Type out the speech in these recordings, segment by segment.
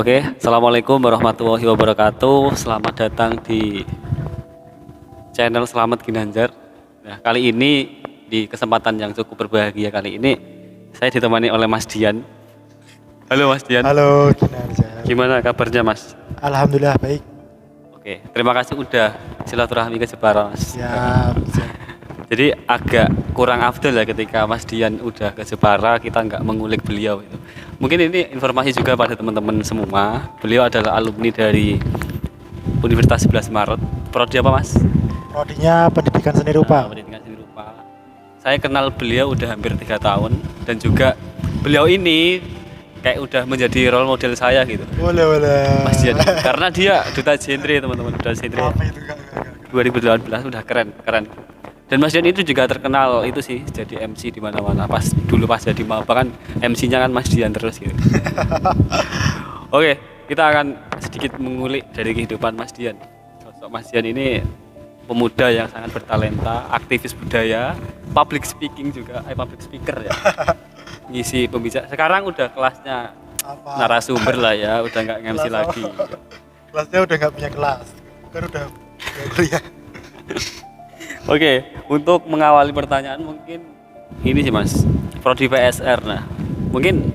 Oke, Assalamualaikum warahmatullahi wabarakatuh. Selamat datang di channel Selamat Ginanjar. Nah, kali ini di kesempatan yang cukup berbahagia kali ini saya ditemani oleh Mas Dian. Halo Mas Dian. Halo Ginanjar. Gimana kabarnya Mas? Alhamdulillah baik. Oke, terima kasih udah silaturahmi ke Jepara Mas. Siap. Jadi agak kurang afdol ya ketika Mas Dian udah ke Jepara kita nggak mengulik beliau itu. Mungkin ini informasi juga pada teman-teman semua. Beliau adalah alumni dari Universitas 11 Maret. Prodi apa Mas? Prodinya Pendidikan Seni Rupa. Pendidikan Seni Rupa. Saya kenal beliau udah hampir 3 tahun dan juga beliau ini kayak udah menjadi role model saya gitu. Boleh. Mas Dian. Karena dia duta genre teman-teman, duta genre. Apa itu enggak. 2018 udah keren. Dan Mas Dian itu juga terkenal itu sih jadi MC di mana-mana. Pas jadi maba kan MC-nya kan Mas Dian terus gitu. Oke, kita akan sedikit mengulik dari kehidupan Mas Dian. Sosok Mas Dian ini pemuda yang sangat bertalenta, aktivis budaya, public speaker ya. Ngisi pembicara. Sekarang udah kelasnya Apa? narasumber lah ya, udah nggak MC lagi. Kelasnya udah nggak punya kelas. Kan udah kuliah. Oke, untuk mengawali pertanyaan mungkin ini sih Mas, prodi PSR. Nah, mungkin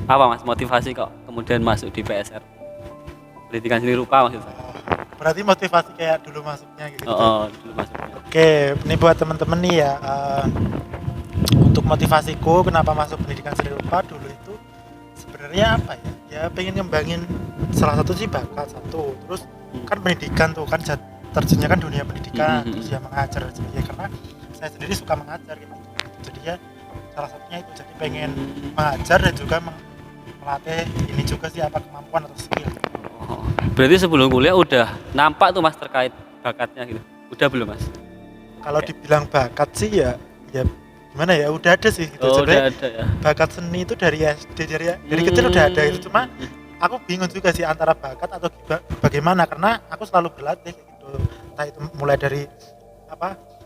apa Mas motivasi kok kemudian masuk di PSR? Pendidikan Seni Rupa maksud saya. Berarti motivasi kayak dulu masuknya gitu. Dulu masuknya. Oke, ini buat temen-temen nih ya. Untuk motivasiku kenapa masuk Pendidikan Seni Rupa dulu itu sebenarnya apa ya? Ya pengen ngembangin salah satu sih bakat satu. Terus kan pendidikan tuh kan terjunnya kan dunia pendidikan, terus ya mengajar sebagainya karena saya sendiri suka mengajar gitu. Jadi ya salah satunya itu jadi pengen mengajar dan juga melatih ini juga sih apa kemampuan atau skill. Berarti sebelum kuliah udah nampak tuh Mas terkait bakatnya gitu. Udah belum Mas? Kalau dibilang bakat sih ya gimana ya udah ada sih gitu. Udah ada ya. Bakat seni itu dari SD dari kecil udah ada itu, cuma aku bingung juga sih antara bakat atau bagaimana karena aku selalu berlatih gitu. Entah itu mulai dari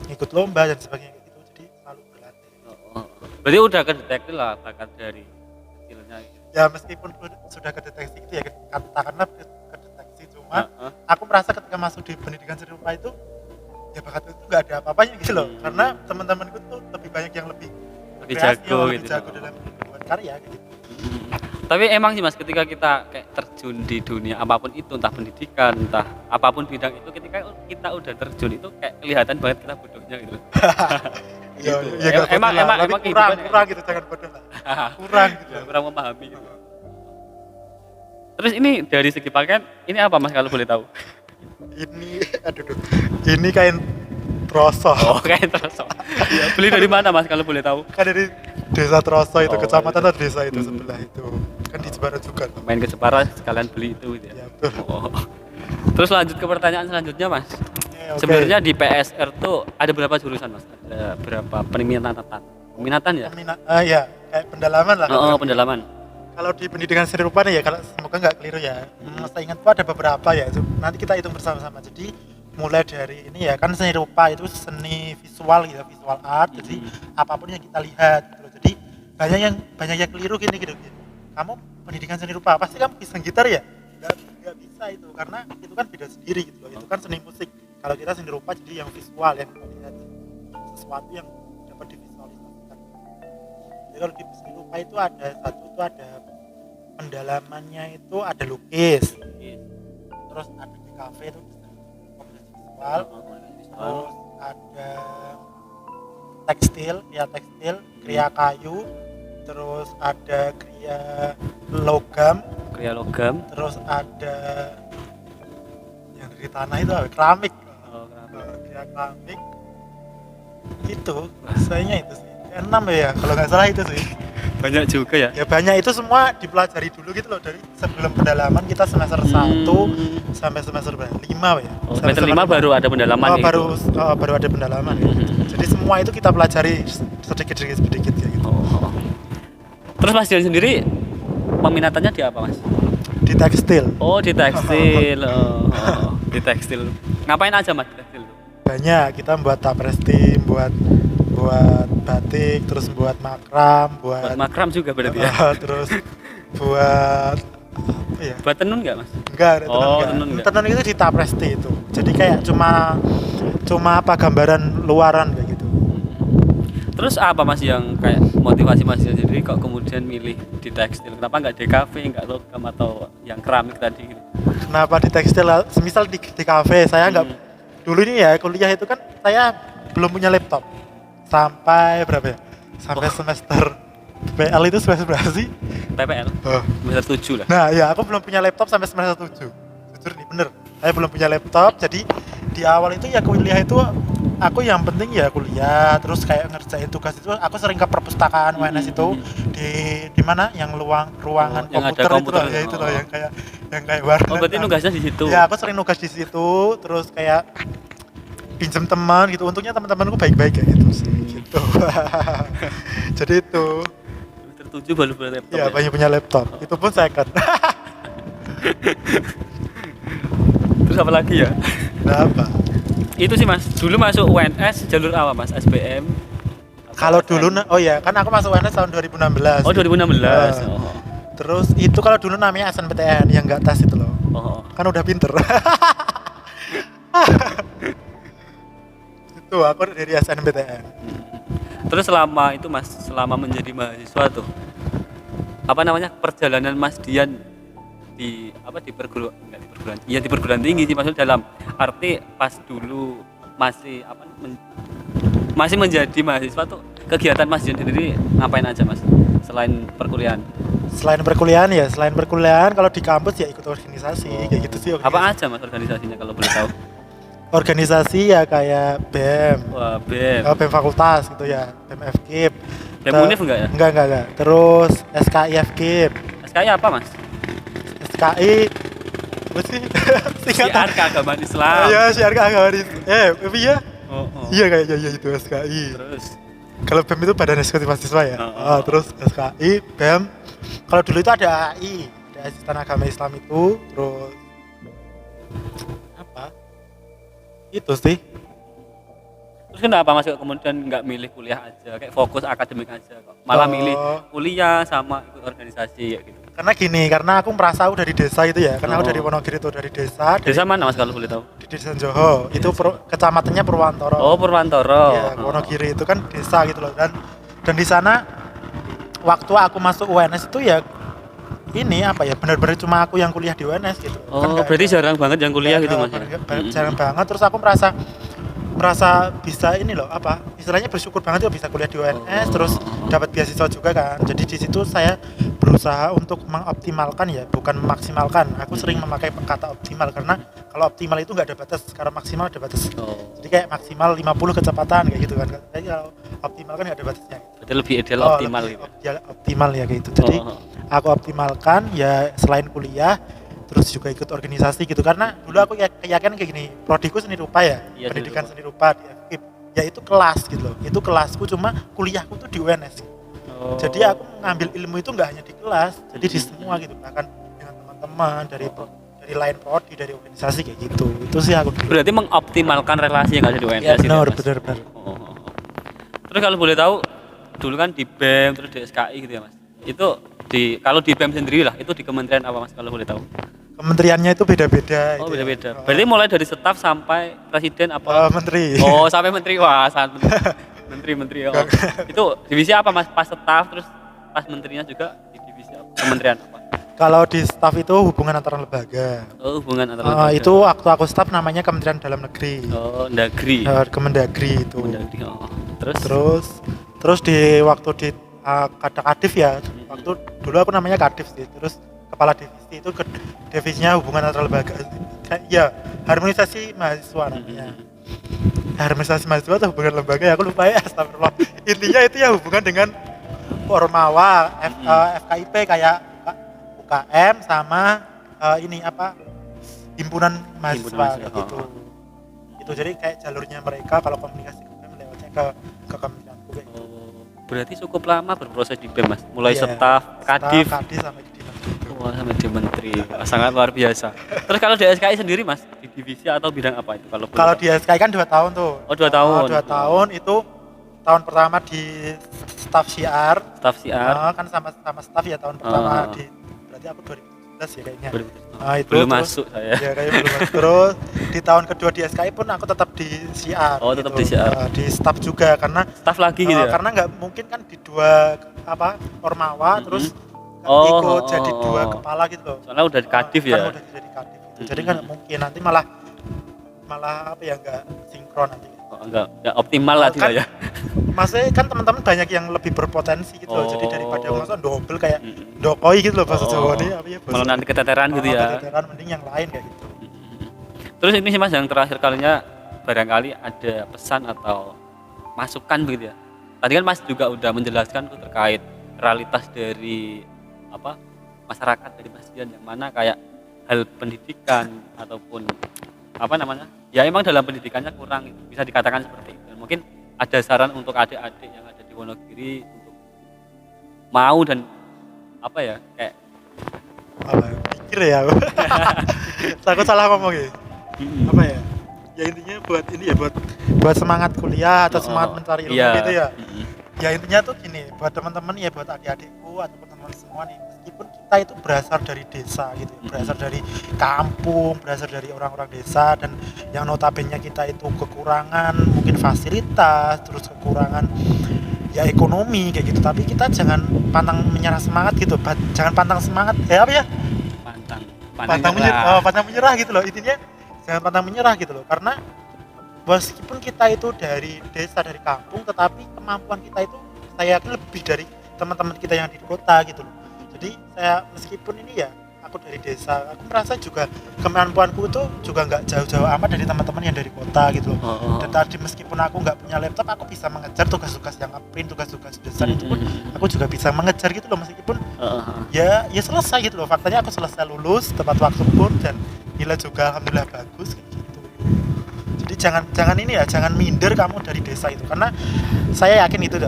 ikut lomba dan sebagainya gitu, jadi selalu berlatih. Berarti udah kedeteksi lah bakat dari kecilnya gitu. Ya meskipun sudah kedeteksi gitu ya katakanlah kedeteksi, cuma aku merasa ketika masuk di Pendidikan Seni Rupa itu ya bakat itu nggak ada apa-apanya gitu loh, karena teman-temanku tuh lebih banyak yang lebih jago lebih gitu. jago dalam membuat karya gitu. Tapi emang sih Mas ketika kita kayak terjun di dunia apapun itu, entah pendidikan, entah apapun bidang itu, ketika kita udah terjun itu kayak kelihatan banget kita bodohnya gitu. Emang kurang gitu, jangan bodoh lah. Kurang gitu. Kurang memahami gitu. Terus ini dari segi pakaian, ini apa Mas kalau boleh tahu? Ini kain Troso. Oh, kain Troso. Beli dari mana Mas kalau boleh tahu? Kan dari Desa Troso itu, kecamatan atau desa itu sebelah itu. Kan di Jepara juga. Main ke Jepara sekalian beli itu gitu ya. Ya betul. Terus lanjut ke pertanyaan selanjutnya Mas. Okay. Sebenarnya di PSR tuh ada berapa jurusan Mas? Ada berapa peminatan ya? Ya, kayak pendalaman lah. Pendalaman. Kalau di Pendidikan Seni Rupa nih ya, kalau semoga nggak keliru ya. Saya ingatku ada beberapa ya. Nanti kita hitung bersama-sama. Jadi mulai dari ini ya kan seni rupa itu seni visual gitu, visual art. Jadi apapun yang kita lihat gitu. Jadi banyak yang keliru gini. Kamu pendidikan seni rupa pasti kamu bisa gitar ya? Nggak bisa itu, karena itu kan beda sendiri gitu loh. Itu kan seni musik. Kalau kita seni rupa jadi yang visual, yang kita lihat sesuatu yang dapat divisualisasikan. Jadi kalau di seni rupa itu ada pendalamannya itu ada lukis, terus ada di kafe itu visual, terus ada tekstil, kriya kayu, terus ada kriya logam, terus ada yang dari tanah itu keramik, kriya keramik itu rasanya itu sih 6 ya kalau nggak salah itu sih. Banyak juga ya? Ya banyak, itu semua dipelajari dulu gitu loh, dari sebelum pendalaman kita semester 1 sampai semester 5 ya. Semester 5 baru ada pendalaman baru ada pendalaman ya. Jadi semua itu kita pelajari sedikit kayak gitu. Terus Mas Dian sendiri peminatannya di apa Mas? Di tekstil. Oh di tekstil. Di tekstil. Ngapain aja Mas di tekstil? Banyak, kita buat tapresti, buat batik, terus buat makram, buat makram juga berarti ya. Terus buat ya. Buat tenun nggak mas? Enggak, ada Oh, enggak. tenun enggak. Tenun itu di Tapresti itu. Jadi kayak cuma apa gambaran luaran kayak gitu. Terus apa mas yang kayak motivasi mas jadi kok kemudian milih di tekstil? Kenapa nggak DKV, nggak logam atau yang keramik tadi gitu? Kenapa di tekstil? Semisal di kafe saya nggak dulu ini ya kuliah itu kan saya belum punya laptop sampai berapa ya? Sampai semester PL itu semester berapa sih? PPL? Oh. Semester 7 lah. Nah ya aku belum punya laptop sampai semester 7. Jujur nih bener, saya belum punya laptop. Jadi di awal itu ya kuliah itu aku yang penting ya kuliah, terus kayak ngerjain tugas itu aku sering ke perpustakaan UNS itu di mana yang ruangan yang ada komputer, komputer. itu loh, ya itu loh yang kayak warna. Oh berarti nugasnya di situ? Ya aku sering nugas di situ, terus kayak pinjam teman gitu. Untungnya teman-temanku baik-baik kayak gitu sih gitu. Jadi itu Semester 7 baru punya laptop ya banyak punya laptop, itu pun second. Terus apa lagi ya? Nah, apa? Itu sih mas, dulu masuk UNS jalur apa mas? SBM? Kalau dulu, oh ya, kan aku masuk UNS tahun 2016. Oh 2016. Nah, terus itu kalau dulu namanya SNPTN yang nggak tes itu loh. Oh. Kan udah pinter. Itu aku dari SNPTN. Terus selama itu mas, selama menjadi mahasiswa tuh, apa namanya perjalanan Mas Dian di di perguruan tinggi sih maksudnya dalam arti pas dulu masih masih menjadi mahasiswa tuh kegiatan Mas Dian sendiri ngapain aja mas selain perkuliahan? Selain perkuliahan kalau di kampus ya ikut organisasi kayak gitu sih. Apa aja mas organisasinya kalau boleh tahu? Organisasi ya kayak BEM. Wah BEM. BEM fakultas gitu ya, BEM FKIP. BEM Univ enggak ya? Enggak. Terus SKI FKIP. SKI apa mas? SKI apa sih? Syiar Keagamaan Islam. Iya, Syiar Keagamaan Islam. Iya. Oh. Iya kayaknya ya itu SKI. Terus kalau BEM itu Badan Eksekutif Mahasiswa ya. Terus SKI, BEM. Kalau dulu itu ada AI, ada Asisten Agama Islam itu, terus apa? Itu sih. Terus kenapa mas kemudian nggak milih kuliah aja, kayak fokus akademik aja kok? Malah milih kuliah sama ikut organisasi ya gitu. Karena aku merasa aku dari desa itu ya, karena aku dari Wonogiri itu dari desa. Desa mana mas kalau boleh tahu? Di Desa Joho, itu kecamatannya Purwantoro. Oh Purwantoro. Ya, Wonogiri itu kan desa gitu loh, dan di sana waktu aku masuk UNS itu ya ini apa ya benar-benar cuma aku yang kuliah di UNS gitu. Oh kan berarti jarang banget yang kuliah gitu mas? Jarang banget, terus aku merasa bisa ini loh apa istilahnya bersyukur banget ya bisa kuliah di UNS terus dapat beasiswa juga kan. Jadi di situ saya berusaha untuk mengoptimalkan ya bukan memaksimalkan. Aku sering memakai kata optimal karena kalau optimal itu nggak ada batas, karena maksimal ada batas. Jadi kayak maksimal 50 kecepatan kayak gitu kan. Jadi kalau optimal kan nggak ada batasnya. Berarti lebih ideal optimal gitu. Optimal ya kayak gitu. Jadi aku optimalkan ya selain kuliah terus juga ikut organisasi gitu, karena dulu aku keyakinan kayak gini, prodiku seni rupa ya, pendidikan seni rupa di FKIP ya itu kelas gitu loh, itu kelasku cuma kuliahku tuh di UNS gitu. Jadi aku ngambil ilmu itu nggak hanya di kelas, jadi di semua gitu, bahkan dengan teman-teman dari lain prodi, dari organisasi kayak gitu. Itu sih aku dulu. Berarti mengoptimalkan relasi yang ada di UNS ya, benar. Terus kalau boleh tahu dulu kan di BEM terus di SKI gitu ya mas, itu kalau di BEM sendiri lah itu di kementerian apa mas kalau boleh tahu? Kementeriannya itu beda-beda. Oh beda-beda. Berarti mulai dari staf sampai presiden apa? Menteri. Oh sampai menteri, wah sangat menteri. Oh. Itu divisi apa mas? Pas staf terus pas menterinya juga di divisi apa? Kementerian apa? Kalau di staf itu hubungan antar lembaga. Oh hubungan antar lembaga. Itu waktu aku staf namanya Kementerian Dalam Negeri. Oh Ndagri. Kemendagri itu. Kemendagri. Oh. Terus di waktu di Kadif ya. Waktu dulu aku namanya Kadif sih. Terus kepala divisi itu divisinya hubungan antar lembaga. Ya, harmonisasi mahasiswa namanya. Harmonisasi mahasiswa atau hubungan lembaga ya aku lupa ya, astagfirullah. Intinya itu ya hubungan dengan Ormawa, FKIP kayak UKM sama ini apa? Himpunan mahasiswa gitu. Itu jadi kayak jalurnya mereka kalau komunikasi lewatnya ke kementerian gue. Berarti cukup lama berproses di BEM mas, mulai staf, kadif sampai di menteri. Wah sampai di menteri, sangat luar biasa. Terus kalau di SKI sendiri mas, di divisi atau bidang apa itu? Kalau di SKI kan 2 tahun tuh. Oh 2 tahun. 2 tahun itu tahun pertama di staf syiar. Staf syiar. Kan sama staf ya tahun pertama di berarti aku ya kayaknya. Itu Belum terus, masuk saya. ya kayak belum masuk. Terus di tahun kedua di SKI pun aku tetap di CR. Oh, tetap di CR. Di staff juga karena Staff lagi gitu ya. karena nggak mungkin kan di dua Ormawa terus ikut jadi dua kepala gitu loh. Soalnya udah di Kadif ya. Kan udah jadi Kadif gitu. Jadi kan nggak mungkin nanti malah apa ya nggak sinkron nanti. Enggak optimal lah Kan, ya. Maksudnya kan teman-teman banyak yang lebih berpotensi gitu loh. Jadi daripada masuk double kayak dokoi gitu loh bahasa Jawa nih apa ya? Malah nanti keteteran gitu ya. Keteteran mending yang lain kayak gitu. Terus ini sih Mas yang terakhir kalinya barangkali ada pesan atau masukan begitu ya. Tadi kan Mas juga udah menjelaskan tuh terkait realitas dari masyarakat dari Masdian yang mana kayak hal pendidikan ataupun ya emang dalam pendidikannya kurang, bisa dikatakan seperti itu. Dan mungkin ada saran untuk adik-adik yang ada di Wonogiri untuk mau dan kayak pikir ya aku salah ngomong ya ya intinya buat ini ya buat semangat kuliah atau semangat mencari ilmu gitu ya. Ya intinya tuh gini, buat teman-teman ya, buat adik-adikku atau teman-teman semua nih, meskipun kita itu berasal dari desa gitu ya, berasal dari kampung, berasal dari orang-orang desa, dan yang notabene kita itu kekurangan mungkin fasilitas, terus kekurangan ya ekonomi kayak gitu, tapi kita jangan pantang menyerah semangat gitu, jangan pantang semangat pantang menyerah gitu loh, intinya jangan pantang menyerah gitu loh, karena meskipun kita itu dari desa, dari kampung, tetapi kemampuan kita itu saya yakin lebih dari teman-teman kita yang di kota gitu loh. Jadi saya meskipun ini ya aku dari desa, aku merasa juga kemampuanku itu juga nggak jauh-jauh amat dari teman-teman yang dari kota gitu loh. Dan tadi meskipun aku nggak punya laptop, aku bisa mengejar tugas-tugas yang print, tugas-tugas desain itu pun aku juga bisa mengejar gitu loh, meskipun ya selesai gitu loh. Faktanya aku selesai lulus tepat waktu pun dan nilai juga alhamdulillah bagus gitu. Jadi jangan minder kamu dari desa itu, karena saya yakin itu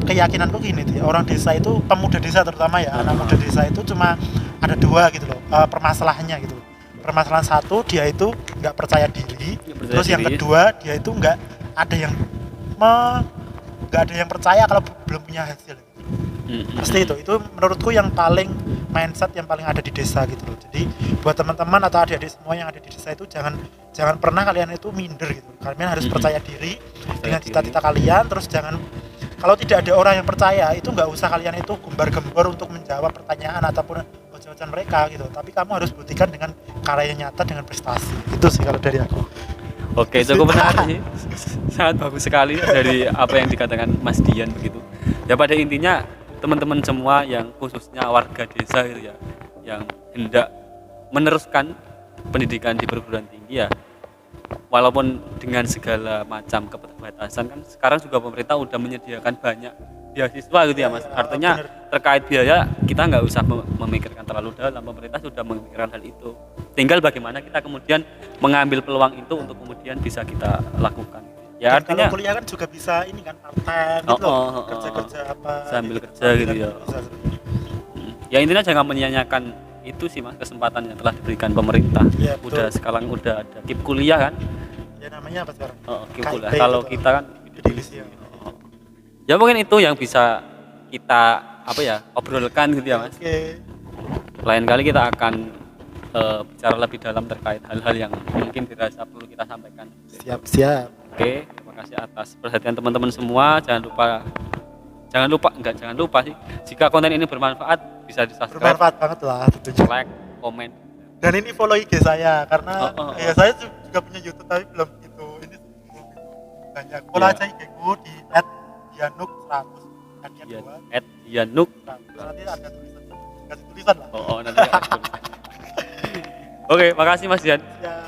keyakinanku gini tuh ya, orang desa itu, pemuda desa terutama ya, anak muda desa itu cuma ada dua gitu loh permasalahannya gitu. Permasalahan satu, dia itu nggak percaya diri, terus yang kedua dia itu nggak ada yang percaya kalau belum punya hasil. Pasti itu menurutku yang paling mindset yang paling ada di desa gitu loh. Jadi buat teman-teman atau adik-adik semua yang ada di desa itu jangan pernah kalian itu minder gitu. Kalian harus percaya diri dengan cita-cita kalian. Terus jangan, kalau tidak ada orang yang percaya itu nggak usah kalian itu gembar-gembor untuk menjawab pertanyaan ataupun jawaban mereka gitu. Tapi kamu harus buktikan dengan karya nyata, dengan prestasi. Itu sih kalau dari aku. Oke, cukup menarik sih. Sangat bagus sekali dari apa yang dikatakan Mas Dian begitu. Ya pada intinya teman-teman semua yang khususnya warga desa gitu ya, yang hendak meneruskan pendidikan di perguruan tinggi ya, walaupun dengan segala macam keterbatasan, kan sekarang juga pemerintah udah menyediakan banyak beasiswa gitu ya Mas. Artinya terkait biaya kita nggak usah memikirkan terlalu dalam, pemerintah sudah memikirkan hal itu. Tinggal bagaimana kita kemudian mengambil peluang itu untuk kemudian bisa kita lakukan. Ya dan artinya kalau kuliah kan juga bisa ini kan part-time gitu loh, kerja-kerja apa sambil gitu, kerja gitu ya. Ya intinya jangan menyia-nyiakan itu sih Mas, kesempatan yang telah diberikan pemerintah. Ya, udah sekarang udah ada KIP kuliah kan? Ya namanya apa sekarang? KIP kuliah. Kalau gitu. kita kan ya. Ya mungkin itu yang bisa kita obrolkan gitu ya Mas. Oke. Lain kali kita akan bicara lebih dalam terkait hal-hal yang mungkin dirasa perlu kita sampaikan. Siap. Oke, terima kasih atas perhatian teman-teman semua. Jangan lupa sih, jika konten ini bermanfaat bisa di-subscribe. Bermanfaat banget lah tentunya. Like, komen. Dan ini follow IG saya karena ya saya juga punya YouTube tapi belum gitu. Ini banyak. Follow aja IG-ku di @dianuk100. @dianuk. Nanti ada tulisan lah. Nanti ada tulisan. Oke, makasih Mas Dian. Ya.